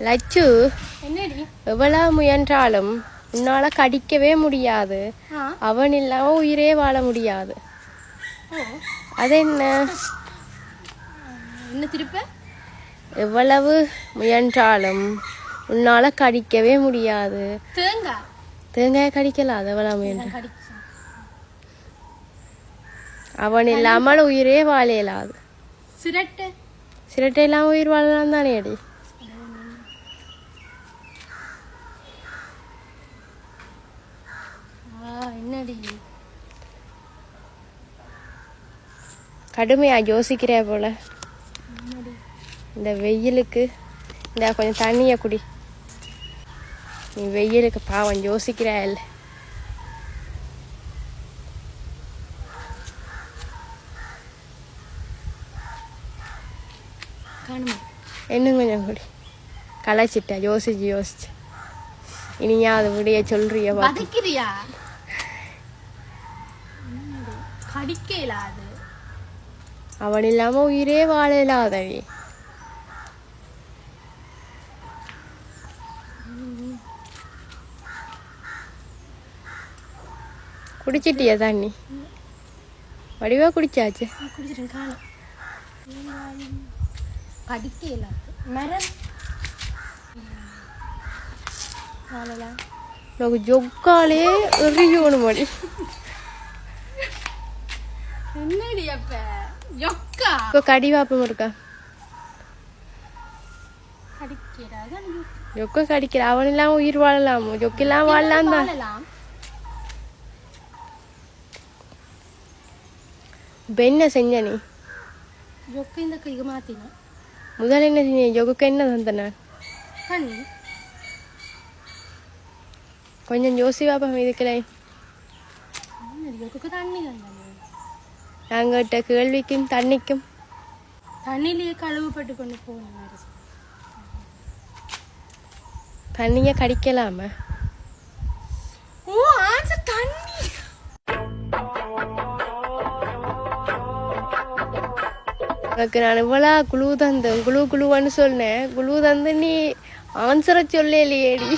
லட்சு, எவ்வளவு முயன்றாலும் உன்னால கடிக்கவே முடியாது. அவன் இல்லாம உயிரே வாழ முடியாது. அது என்ன? திருப்ப எவ்வளவு முயன்றாலும் உன்னால கடிக்கவே முடியாது. தேங்காய் கடிக்கல. அது எவ்வளவு முயன்ற அவன் இல்லாமல் உயிரே வாழ இயலாது. சிரட்டை இல்லாம உயிர் வாழலாம் தானே அடி. கடுமையா யோசிக்கிற போல. இந்த வெயிலுக்கு இந்த கொஞ்சம் தண்ணிய குடி. நீ வெயிலுக்கு பாவம் யோசிக்கிற இல்ல. இன்னும் கொஞ்சம் குடி. களைச்சிட்ட யோசிச்சு இனியா அதை விடைய சொல்றியா? அவன் இல்லாம உயிரே வாழலாதடி. குடிச்சிட்டியா தண்ணி? வடிவா குடிச்சாச்சு. ஜொக்காலே எறியணும் மடி. கடிவாப்பம் இருக்கா? ஜொக்க கடிக்கிற. அவன் இல்லாம உயிர் வாழலாம். ஜொக்கெல்லாம் வாழலாம் தான். என்ன செஞ்ச நீ? முதல்ல என்ன செஞ்ச? ஜொக்கு என்ன தந்தன? கொஞ்சம் யோசி பாப்பா. இதுக்குல நாங்கிட்ட கேள்விக்கும் தண்ணிக்கும் தண்ணிலேயே கழுவுப்பட்டு கொண்டு போகணும். தண்ணிய கடிக்கலாம? உனக்கு நான் இவ்வளவு குழு தந்தேன். குழுன்னு சொன்னேன். குழு தந்து நீ ஆன்சரை சொல்லலையேடி.